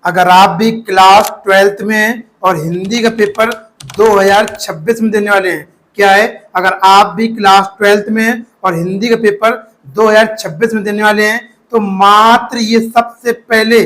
अगर आप भी क्लास 12th में हैं और हिंदी का पेपर 2026 में देने वाले हैं, क्या है, अगर आप भी क्लास 12th में हैं और हिंदी का पेपर 2026 में देने वाले हैं तो मात्र ये सबसे पहले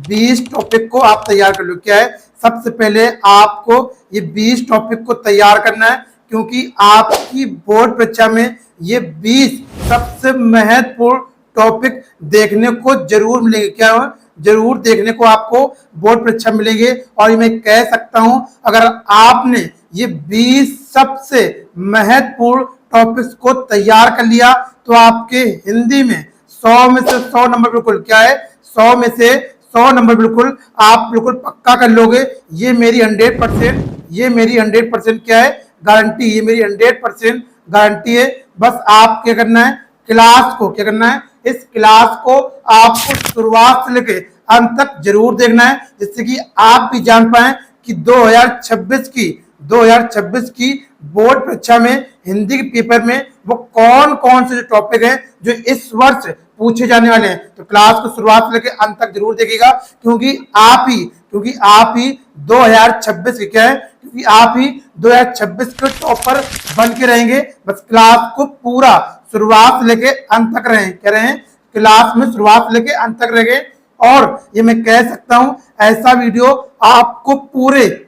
20 टॉपिक को आप तैयार कर लो। क्या है, सबसे पहले आपको ये 20 टॉपिक को तैयार करना है, क्योंकि आपकी बोर्ड परीक्षा में ये 20 सबसे महत्वपूर्ण टॉपिक देखने को जरूर मिलेंगे। क्या है, जरूर देखने को आपको बोर्ड परीक्षा मिलेंगे। और मैं कह सकता हूं, अगर आपने ये 20 सबसे महत्वपूर्ण टॉपिक्स को तैयार कर लिया तो आपके हिंदी में 100 में से 100 नंबर बिल्कुल, क्या है, 100 में से 100 नंबर बिल्कुल आप बिल्कुल पक्का कर लोगे। ये मेरी 100% क्या है, गारंटी, ये मेरी 100% गारंटी है। बस आप क्या करना है, क्लास को क्या करना है, इस क्लास को आपको शुरुआत से लेकर अंत तक जरूर देखना है, जिससे कि आप भी जान पाए कि 2026 की बोर्ड परीक्षा में हिंदी के पेपर में वो कौन कौन से टॉपिक हैं जो इस वर्ष पूछे जाने वाले हैं। तो क्लास को शुरुआत से लेकर अंत तक जरूर देखिएगा, क्योंकि आप ही 2026 के क्या है, क्योंकि आप ही 2026 के टॉपर बन के रहेंगे। बस क्लास को पूरा शुरुआत से लेके अंत तक रहें, कह रहे हैं क्लास में शुरुआत से लेके अंत तक रहेंगे। और ये मैं कह सकता हूं, ऐसा वीडियो आपको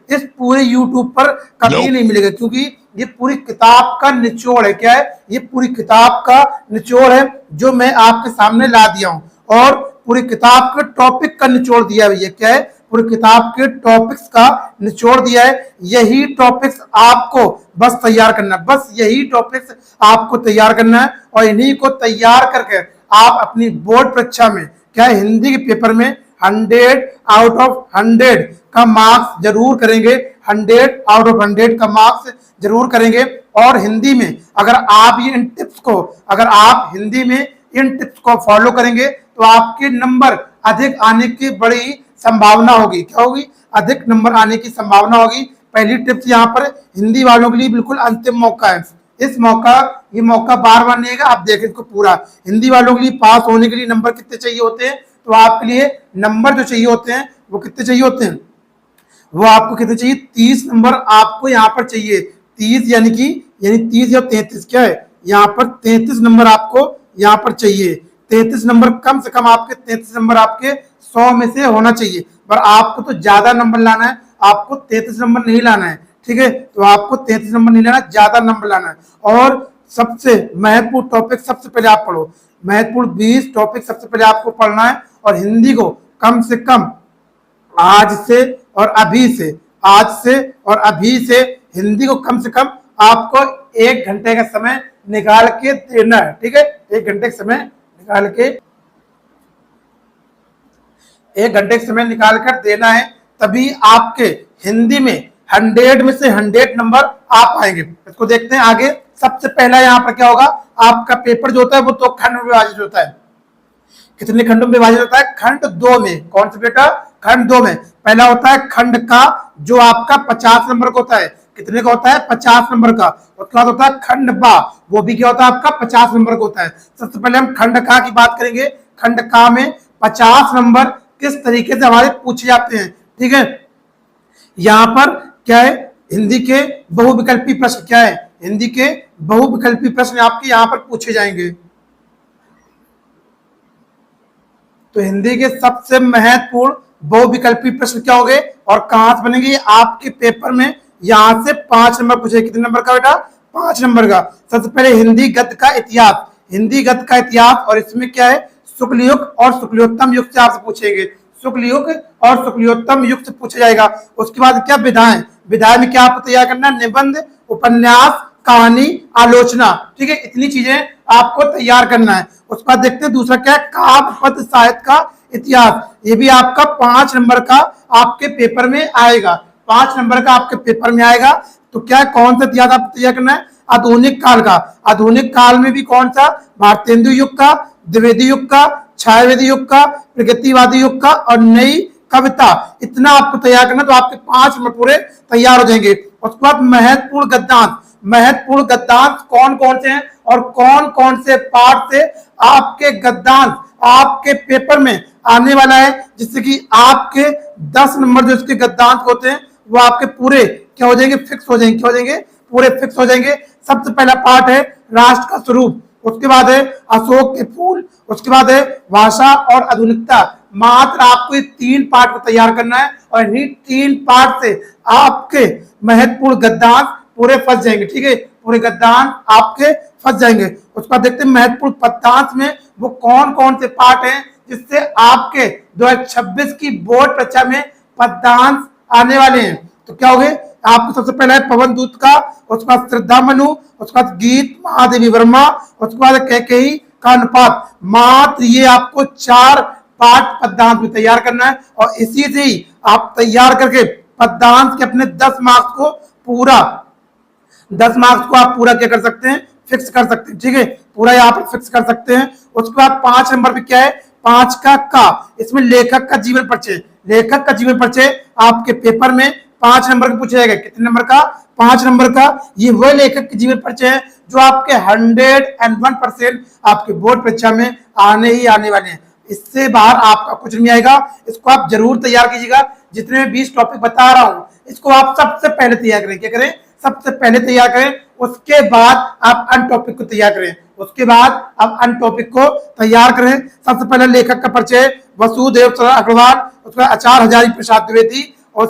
इस पूरे YouTube पर कभी नहीं मिलेगा, क्योंकि ये पूरी किताब का निचोड़ है। क्या है, ये पूरी किताब का निचोड़ है जो मैं आपके सामने ला दिया हूं, और पूरी किताब के टॉपिक का निचोड़ दिया है भैया। क्या है, पूरी किताब के टॉपिक्स का निचोड़ दिया है। यही टॉपिक्स आपको बस तैयार करना है, बस यही टॉपिक्स आपको तैयार करना है। और इन्हीं को तैयार करके आप अपनी बोर्ड परीक्षा में, क्या है, हिंदी के पेपर में 100 आउट ऑफ 100 का मार्क्स जरूर करेंगे, 100 आउट ऑफ 100 का मार्क्स जरूर करेंगे। और हिंदी में अगर आप हिंदी में इन टिप्स को फॉलो करेंगे तो आपके नंबर अधिक आने की बड़ी संभावना होगी। क्या होगी, अधिक नंबर आने की संभावना होगी। पहली टिप्स यहाँ पर हिंदी वालों के लिए बिल्कुल अंतिम मौका है। ये मौका बार बार नहीं आएगा, आप देखें इसको पूरा। हिंदी वालों के लिए पास होने के लिए नंबर कितने चाहिए होते हैं, तो आपके लिए नंबर जो चाहिए होते हैं वो कितने चाहिए होते हैं, वो आपको कितने चाहिए, 30 नंबर आपको यहाँ पर चाहिए। 30 यानी 30 या 33, क्या है, यहाँ पर 33 नंबर आपको यहाँ पर चाहिए। 33 नंबर कम से कम आपके 33 नंबर आपके 100 में से होना चाहिए। पर आपको तो ज्यादा नंबर लाना है, आपको 33 नंबर नहीं लाना है, ठीक है। तो आपको 33 नंबर नहीं लाना, ज्यादा नंबर लाना है। और सबसे महत्वपूर्ण टॉपिक सबसे पहले आप पढ़ो, महत्वपूर्ण 20 टॉपिक सबसे पहले आपको पढ़ना है। और हिंदी को कम से कम आज से और अभी से हिंदी को कम से कम आपको 1 घंटे का समय निकाल के देना है, ठीक है। 1 घंटे का समय निकाल कर देना है, तभी आपके हिंदी में 100 में से 100 नंबर आ पाएंगे। इसको देखते हैं आगे। सबसे पहला यहाँ पर क्या होगा, आपका पेपर जो होता है वो तो खंड में विभाजित होता है। कितने खंडों में विभाजित होता है, खंड 2 में। कौन सा बेटा, खंड 2 में। पहला होता है खंड का, जो आपका 50 नंबर का होता है। कितने का होता है, 50 नंबर का। उसके बाद होता है खंड बा, वो भी क्या होता है आपका 50 नंबर का होता है। सबसे पहले हम खंड का की बात करेंगे। खंड का में 50 नंबर किस तरीके से हमारे पूछे जाते हैं, ठीक है। यहाँ पर क्या है, हिंदी के बहुविकल्पी प्रश्न, क्या है, हिंदी के बहुविकल्पी प्रश्न आपके यहाँ पर पूछे जाएंगे। तो हिंदी के सबसे महत्वपूर्ण बहुविकल्पी प्रश्न क्या होंगे और कहां से बनेंगे, आपके पेपर में यहां से 5 नंबर पूछे। कितने नंबर का बेटा, 5 नंबर का। सबसे पहले हिंदी गद्य का इतिहास, और इसमें क्या है, शुक्ल युग और शुक्लोत्तम युग से आपसे पूछेंगे। शुक्ल युग और शुक्लोत्तम युग से पूछा जाएगा। उसके बाद क्या, विधाएं में क्या आपको तैयार करना है, निबंध, उपन्यास, कहानी, आलोचना, ठीक है। इतनी चीजें आपको तैयार करना है। उसके बाद देखते हैं दूसरा क्या है, काव्य पद्य साहित्य का इतिहास। ये भी आपका 5 नंबर का आपके पेपर में आएगा, 5 नंबर का आपके पेपर में आएगा। तो क्या, कौन सा इतिहास आपको तैयार करना है, आधुनिक काल का। आधुनिक काल में भी कौन सा, भारतेंदु युग का, द्विवेदी युग का, छायावेदी युग का, प्रगतिवादी युग का और नई कविता। इतना आपको तैयार करना, तो आपके 5 नंबर पूरे तैयार हो जाएंगे। उसके बाद महत्वपूर्ण गद्यांश कौन कौन से हैं और कौन कौन से पार्ट से आपके गद्यांश आपके पेपर में आने वाला है, जिससे कि आपके 10 नंबर जो इसके गद्यांश होते हैं वो आपके पूरे क्या हो जाएंगे, फिक्स हो जाएंगे, क्या हो जाएंगे, पूरे फिक्स हो जाएंगे। सबसे पहला पार्ट है राष्ट्र का स्वरूप, उसके बाद है अशोक के फूल, उसके बाद है भाषा और आधुनिकता। मात्र आपको ये 3 पार्ट को तैयार करना है और इन्हीं 3 पार्ट से आपके महत्वपूर्ण गद्यांश पूरे फंस जाएंगे। ठीक है, पूरे गद्यांश आपके फंस जाएंगे। उसके बाद देखते हैं महत्वपूर्ण पद्यांश में वो कौन कौन से पार्ट हैं जिससे आपके 2026 की बोर्ड परीक्षा में पद्यांश आने वाले हैं। तो क्या हो गए, आपको सबसे पहला है पवन दूत का, उसके बाद श्रद्धा मनु, उसके बाद गीत महादेवी वर्मा, उसके बाद कैकेयी का अनुपात। मात्र ये आपको 4 पार्ट पद्यांश में तैयार करना है और इसी से ही आप तैयार करके पद्यांश के अपने 10 मार्क्स को पूरा 10 मार्क्स को आप पूरा क्या कर सकते हैं, फिक्स कर सकते हैं। ठीक है, पूरा यहाँ पर फिक्स कर सकते हैं। उसके बाद 5 नंबर पे क्या है, 5 का इसमें लेखक का जीवन परिचय। लेखक का जीवन परिचय आपके पेपर में 5 नंबर का पूछा जाएगा। कितने नंबर का, 5 नंबर का। ये वह लेखक के जीवन परिचय है जो आपके 101% आपके बोर्ड परीक्षा में आने ही आने वाले हैं। इससे बाहर आपका कुछ नहीं आएगा। इसको आप जरूर तैयार कीजिएगा। जितने में 20 टॉपिक बता रहा हूं इसको आप सबसे पहले तैयार करें। क्या करें, सबसे पहले तैयार करें, उसके बाद आप अन्य टॉपिक को तैयार करें। उसके बाद आप अन्य टॉपिक को तैयार करें। सबसे पहले लेखक का परिचय वसुदेव चंद्र अग्रवाल, उसके बाद आचार्य हजारी प्रसाद द्विवेदी, और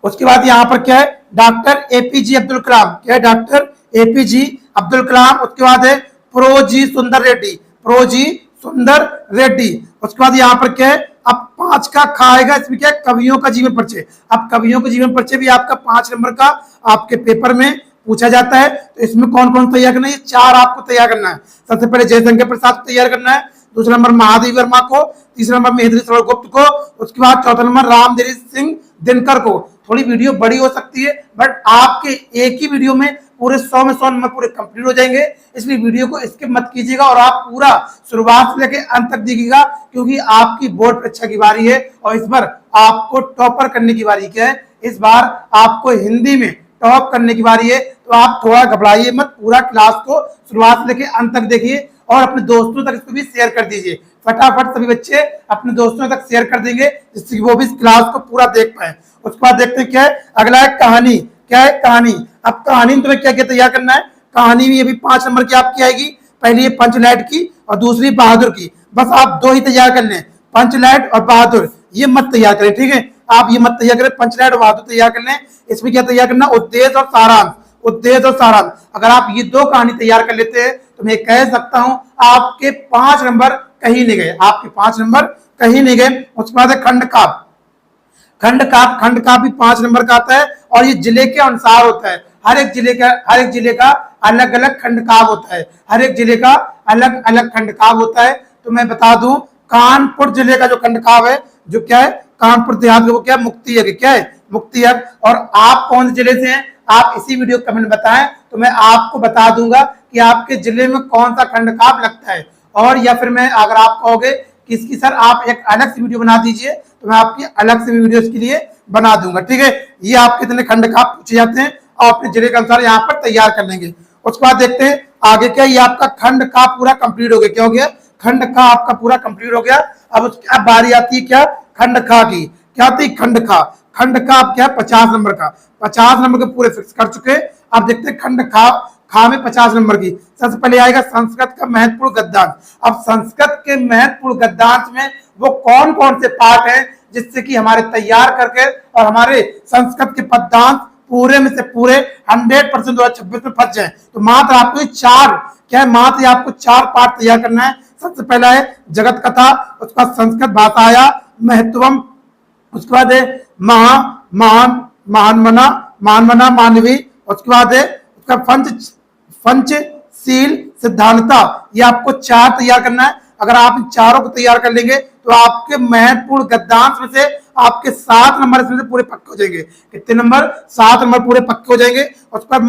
उसके बाद यहाँ पर क्या है, डॉक्टर एपीजे अब्दुल कलाम। क्या है, डॉक्टर एपीजे अब्दुल कलाम। उसके बाद है प्रोजी सुंदर रेड्डी, प्रोजी सुंदर रेड्डी। उसके बाद यहाँ पर क्या है, अब 5 का खाएगा, इसमें क्या है, कवियों का जीवन परिचय। अब कवियों का जीवन परिचय भी आपका 5 नंबर का आपके पेपर में पूछा जाता है। तो इसमें कौन कौन तैयार करना है, ये 4 आपको तैयार करना है। सबसे पहले जयशंकर प्रसाद को तैयार करना है, दूसरा नंबर महादेवी वर्मा को, तीसरा नंबर महेंद्र श्रवण गुप्त को, उसके बाद चौथा नंबर रामधीर सिंह दिनकर को। थोड़ी वीडियो बड़ी हो सकती है बट आपके एक ही वीडियो में पूरे 100 में 100 नंबर पूरे कंप्लीट हो जाएंगे। इसलिए वीडियो को स्किप मत कीजिएगा और आप पूरा शुरुआत से लेकर अंत तक देखिएगा, क्योंकि आपकी बोर्ड परीक्षा की बारी है और इस बार आपको टॉपर करने की बारी। क्या है, इस बार आपको हिंदी में टॉप करने की बारी है। तो आप थोड़ा घबराइए मत, पूरा क्लास को शुरुआत से लेकर अंत तक देखिए और अपने दोस्तों तक इसको भी शेयर कर दीजिए। फटाफट सभी बच्चे अपने दोस्तों तक शेयर कर देंगे जिससे कि वो भी इस क्लास को पूरा देख पाए। उसके बाद देखते हैं क्या है, अगला है कहानी। क्या है, कहानी। अब कहानी में तुम्हें क्या क्या तैयार करना है, कहानी भी ये भी 5 नंबर की आपकी आएगी। पहली है पंचलैट की और दूसरी बहादुर की। बस आप 2 ही तैयार कर लें, पंचलैट और बहादुर। ये मत तैयार करें, ठीक है, आप ये मत तैयार करें, पंचलैट और बहादुर तैयार कर लें। इसमें क्या तैयार करना, उद्देश्य और सारांश। उद्देश्य और सारांश अगर आप ये 2 कहानी तैयार कर लेते हैं तो मैं कह सकता हूं आपके 5 नंबर कहीं नहीं गए, आपके 5 नंबर कहीं नहीं गए। उसके बाद है खंड काव्य। खंड काव्य भी 5 नंबर का आता है और ये जिले के अनुसार होता है। हर एक जिले का अलग अलग खंड काव्य होता है। हर एक जिले का अलग अलग खंड काव्य होता है। तो मैं बता दूं, कानपुर जिले का जो खंड काव्य है, जो क्या है, कानपुर देहात का, वो क्या है, मुक्ति यज्ञ। क्या है, मुक्ति यज्ञ। और आप कौन से जिले से हैं, आप इसी वीडियो कमेंट में बताएं तो मैं आपको बता दूंगा कि आपके जिले में कौन सा खंड काव्य लगता है। और या फिर मैं, अगर आप कहोगे कि इसकी सर आप एक अलग से वीडियो बना दीजिए तो मैं आपकी अलग से वीडियो इसके लिए बना दूंगा। ठीक है, ये आपके इतने खंड काव्य पूछे जाते हैं और अपने जिले के अनुसार यहाँ पर तैयार कर लेंगे। उसके बाद देखते हैं आगे क्या, ये आपका खंड का पूरा कंप्लीट हो गया। क्या हो गया, खंड का आपका पूरा कंप्लीट हो गया। अब बारी आती है क्या, खंड खा की। क्या आती है, खंड खा। खंड का आप क्या, 50 नंबर का, 50 नंबर के पूरे फिक्स कर चुके। अब देखते हैं खंड खा में 50 नंबर की। सबसे पहले आएगा संस्कृत का महत्वपूर्ण गद्यांश। अब संस्कृत के महत्वपूर्ण गद्यांश में वो कौन कौन से पार्ट हैं जिससे कि हमारे तैयार करके और हमारे संस्कृत के पद्यांश पूरे में से पूरे 100% 2026 में फंस जाए। तो मात्र आपको 4 क्या है, मात्र आपको 4 पार्ट तैयार करना है। सबसे पहला है जगत कथा, उसका संस्कृत भाषाया महत्वम, उसके बाद है महानमना मानवी, उसके बाद है उसका पंचशील सिद्धांतता। ये आपको 4 तैयार करना है। अगर आप इन चारों को तैयार कर लेंगे तो आपके महत्वपूर्ण गद्यांश में से आपके 7 नंबर इसमें से पूरे पक्के हो जाएंगे। कितने नंबर, 7 नंबर पूरे पक्के हो जाएंगे। उसके बाद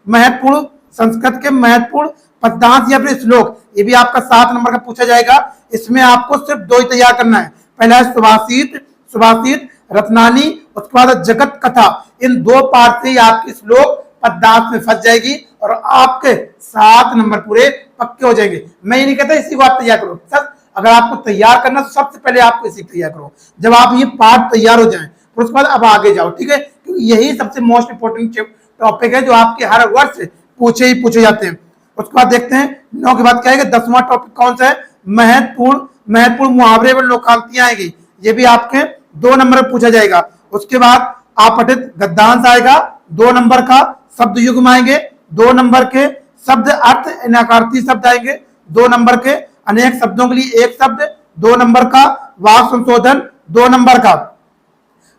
महत्वपूर्ण संस्कृत के महत्वपूर्ण पद्यांश या फिर श्लोक, ये भी आपका 7 नंबर का पूछा जाएगा। इसमें आपको सिर्फ 2 ही तैयार करना है। पहला है सुभाषित रत्नानी, उसके बाद जगत कथा। इन 2 पार्ट से आपकी श्लोक पद्यांश में फंस जाएगी और आपके 7 नंबर पूरे पक्के हो जाएंगे। मैं ये नहीं कहता इसी को आप तैयार करो, सर अगर आपको तैयार करना तो सबसे पहले आपको इसी तैयार करो। जब आप ये पार्ट तैयार हो जाए फिर उसके बाद अब आगे जाओ, ठीक है, क्योंकि यही सबसे मोस्ट इंपोर्टेंट टॉपिक है जो आपके हर वर्ष पूछे जाते हैं। उसके बाद देखते हैं 9 के बाद क्या है, 10वां टॉपिक कौन सा है, महत्वपूर्ण मुहावरे व लोकांतियां आएगी, ये भी आपके 2 नंबर में पूछा जाएगा। उसके बाद आपठित गद्यांश आएगा 2 नंबर का, शब्द युग्म आएंगे 2 नंबर के, शब्द अर्थ नकारार्थी शब्द आएंगे 2 नंबर के, अनेक शब्दों के लिए एक शब्द 2 नंबर का, वाक्य संशोधन 2 नंबर का।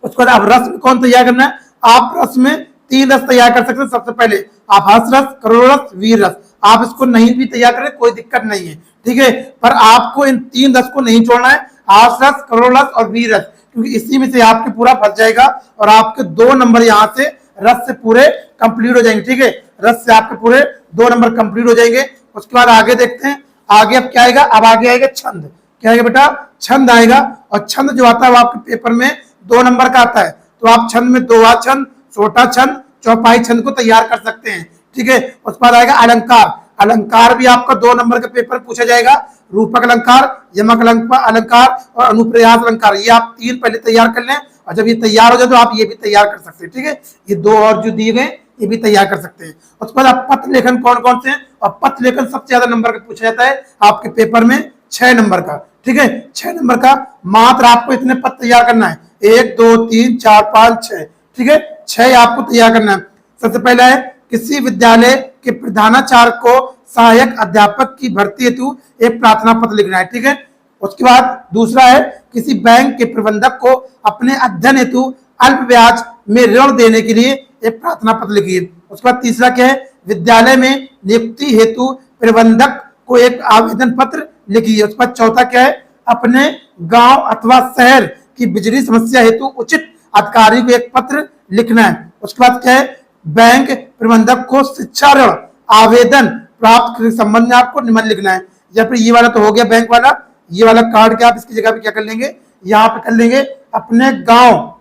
उसके बाद अब रस में कौन तैयार करना है, आप रस में 3 रस तैयार कर सकते हैं। सबसे पहले आप हर्ष रस, करुण रस, वीर रस, आप इसको नहीं भी तैयार करें कोई दिक्कत नहीं है, ठीक है, पर आपको इन 3 रस को नहीं छोड़ना है, हर्ष रस, करुण रस और वीर रस, क्योंकि इसी में से आपके पूरा फंस जाएगा और आपके 2 नंबर यहाँ से रस से पूरे कंप्लीट हो जाएंगे, ठीक है, रस से आपके पूरे 2 नंबर कंप्लीट हो जाएंगे। उसके बाद आगे देखते हैं, आगे अब क्या आएगा, अब आगे आएगा छंद। क्या आएगा बेटा, छंद आएगा, और छंद जो आता है वो आपके पेपर में 2 नंबर का आता है, तो आप छंद में दोहा छंद, छोटा छंद, चौपाई छंद को तैयार कर सकते हैं, ठीक है। उसके बाद आएगा अलंकार। अलंकार भी आपका 2 नंबर के पेपर पूछा जाएगा, रूपक अलंकार, यमक अलंकार और अनुप्रयास अलंकार, ये आप 3 पहले तैयार कर लें, और जब ये तैयार हो जाए तो आप ये भी तैयार कर सकते हैं, ठीक है, ये 2 और जो दिए गए ये भी तैयार कर सकते हैं। उसके बाद आप पत्र लेखन कौन कौन से हैं, और पत्र लेखन सबसे ज्यादा नंबर का पूछा जाता है आपके पेपर में 6 नंबर का, ठीक है, 6 नंबर का। मात्र आपको इतने पत्र तैयार करना है, 1 2 3 4 5 6, ठीक है, 6 आपको तैयार करना है। सबसे पहला है किसी विद्यालय के प्रधानाचार्य को सहायक अध्यापक की भर्ती हेतु एक प्रार्थना पत्र लिखना है, ठीक है। उसके बाद दूसरा है किसी बैंक के प्रबंधक को अपने अध्ययन हेतु अल्प ब्याज में ऋण देने के लिए एक प्रार्थना पत्र लिखिए। उसके बाद तीसरा क्या है, विद्यालय में नियुक्ति हेतु प्रबंधक को एक आवेदन पत्र लिखिए। उसके बाद चौथा क्या है, अपने गांव अथवा शहर की बिजली समस्या हेतु उचित अधिकारी को एक पत्र लिखना है। उसके बाद क्या है, बैंक प्रबंधक को शिक्षा ऋण आवेदन प्राप्त के संबंध में आपको निबंध लिखना है। या फिर ये वाला तो हो गया बैंक वाला, ये वाला कार्ड के आप इसकी जगह पे क्या कर लेंगे, यहाँ पे कर लेंगे अपने गांव,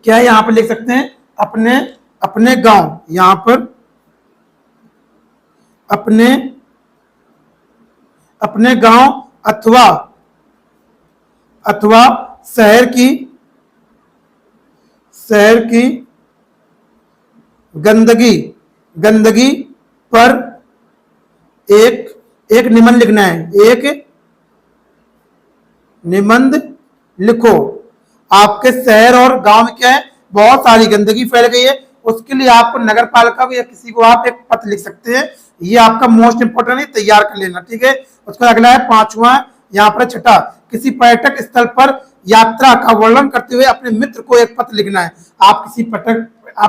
क्या है यहाँ पे लिख सकते हैं अपने गांव, यहाँ पर अपने गांव अथवा शहर की गंदगी पर एक निबंध लिखना है, एक निबंध लिखो। आपके शहर और गांव में क्या है, बहुत सारी गंदगी फैल गई है, उसके लिए आपको नगर पालिका को या किसी को आप एक पत्र लिख सकते हैं। ये आपका मोस्ट इंपोर्टेंट है, तैयार कर लेना, ठीक है। उसका अगला है 5वां, यहाँ पर छठा, किसी पर्यटक स्थल पर यात्रा का वर्णन करते हुए अपने मित्र को एक पत्र लिखना है। आप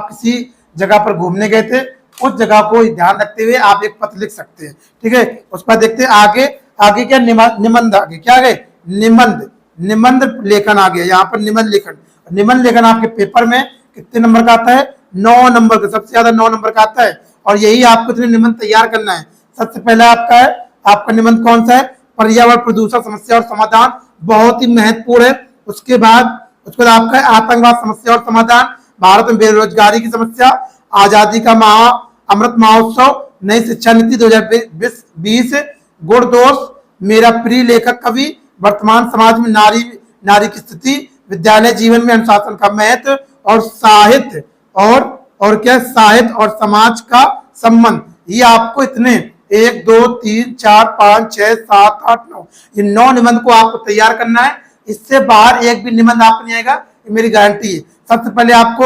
किसी जगह पर घूमने गए थे, उस जगह को ध्यान रखते हुए आप एक पत्र लिख सकते हैं, ठीक है। उसके बाद देखते हैं आगे क्या, निबंध, आगे क्या है, निबंध लेखन आ गया, यहाँ पर निबंध लेखन आपके पेपर में कितने नंबर का आता है, 9 नंबर का, सबसे ज्यादा 9 नंबर का आता है। और यही आपको इतने निबंध तैयार करना है। सबसे पहला आपका निबंध कौन सा है, पर्यावरण प्रदूषण समस्या और समाधान, बहुत ही महत्वपूर्ण है। उसके बाद आपका आतंकवाद समस्या और समाधान, भारत में बेरोजगारी की समस्या, आजादी का अमृत महोत्सव, नई शिक्षा नीति 2020, गुण दोष, मेरा प्रिय लेखक कवि, वर्तमान समाज में नारी की स्थिति, विद्यालय जीवन में अनुशासन का महत्व, और साहित्य और समाज का संबंध। ये आपको इतने 1 2 3 4 5 6 7 8 9 ये 9 निबंध को आपको तैयार करना है। इससे बाहर एक भी निबंध आपको नहीं आएगा, ये मेरी गारंटी है। सबसे पहले आपको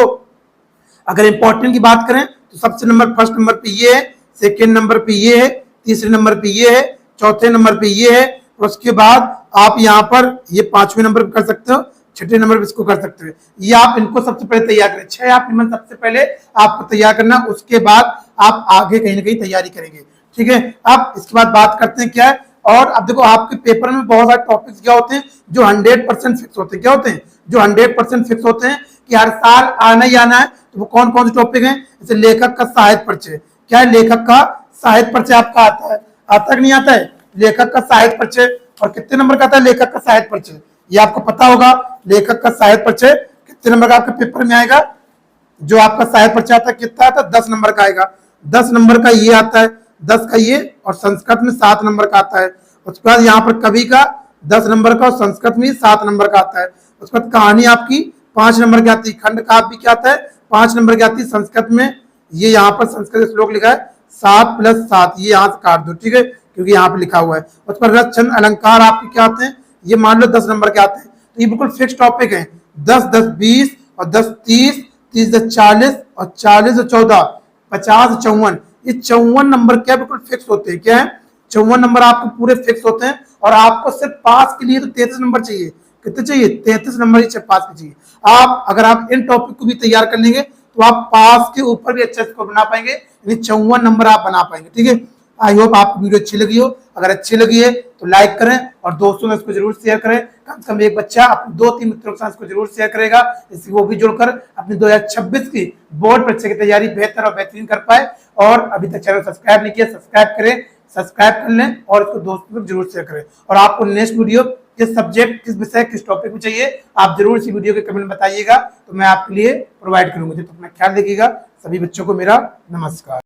अगर इंपॉर्टेंट की बात करें तो फर्स्ट नंबर पे ये है, सेकेंड नंबर पे ये है, तीसरे नंबर पे ये है, चौथे नंबर पे ये है, उसके बाद आप यहाँ पर ये 5वें नंबर पे कर सकते हो, 6ठे नंबर पे इसको कर सकते हो। ये आप इनको सबसे पहले तैयार करें, 6 आप निबंध सबसे पहले आपको तैयार करना, उसके बाद आप आगे कहीं ना कहीं तैयारी करेंगे, ठीक है। अब इसके बाद बात करते हैं क्या है, और अब देखो आपके पेपर में बहुत सारे टॉपिक्स क्या होते हैं जो 100% फिक्स होते हैं। क्या होते हैं जो 100% फिक्स होते हैं कि हर साल आना ही आना है। तो वो कौन कौन से टॉपिक हैं, जैसे लेखक का साहित्य परिचय। क्या है, लेखक का साहित्य परिचय आपका आता है, आता है कि नहीं आता है, लेखक का साहित्य परिचय। और कितने नंबर का आता है लेखक का साहित्य परिचय, ये आपको पता होगा। लेखक का साहित्य परिचय कितने नंबर का आपके पेपर में आएगा, जो आपका साहित्य परिचय आता है कितना आता है, 10 नंबर का आएगा। 10 नंबर का ये आता है, 10 का ये, और संस्कृत में 7 नंबर का आता है। उसके बाद यहाँ पर कवि का 10 नंबर का और संस्कृत में 7 नंबर का आता है। उसके बाद कहानी आपकी 5 नंबर की आती है, खंड काव्य क्या आता है 5 नंबर की आती है संस्कृत में। ये यहाँ पर संस्कृत श्लोक लिखा है 7 + 7, ये यहाँ से काट दो, ठीक है, क्योंकि यहाँ पे लिखा हुआ है। उस पर रस छंद अलंकार आपके क्या आते हैं, ये मान लो 10 नंबर के आते हैं। तो ये बिल्कुल फिक्स टॉपिक है, 10 10 20 और 10 30, 30 10 40 और 40 14 50 54, ये 54 नंबर क्या बिल्कुल फिक्स होते हैं। क्या है, 54 नंबर आपको पूरे फिक्स होते हैं। और आपको सिर्फ पास के लिए तो 33 नंबर चाहिए। कितने चाहिए, 33 नंबर ही पास के चाहिए। आप अगर आप इन टॉपिक को भी तैयार कर लेंगे तो आप पास के ऊपर भी अच्छा स्कोर बना पाएंगे, यानी 54 नंबर आप बना पाएंगे, ठीक है। आई होप आपको वीडियो अच्छी लगी हो। अगर अच्छी लगी है तो लाइक करें और दोस्तों में इसको जरूर शेयर करें। कम से कम एक बच्चा अपने 2-3 मित्रों के साथ इसको जरूर शेयर करेगा, इससे वो भी जुड़कर अपनी 2026 की बोर्ड परीक्षा की तैयारी बेहतर और बेहतरीन कर पाए। और अभी तक चैनल सब्सक्राइब नहीं किया, सब्सक्राइब करें, सब्सक्राइब कर लें और इसको दोस्तों में जरूर शेयर करें। और आपको नेक्स्ट वीडियो किस सब्जेक्ट, किस विषय, किस टॉपिक में चाहिए, आप जरूर इसी वीडियो के कमेंट बताइएगा, तो मैं आपके लिए प्रोवाइड करूंगा। जब तक अपना ख्याल रखिएगा। सभी बच्चों को मेरा नमस्कार।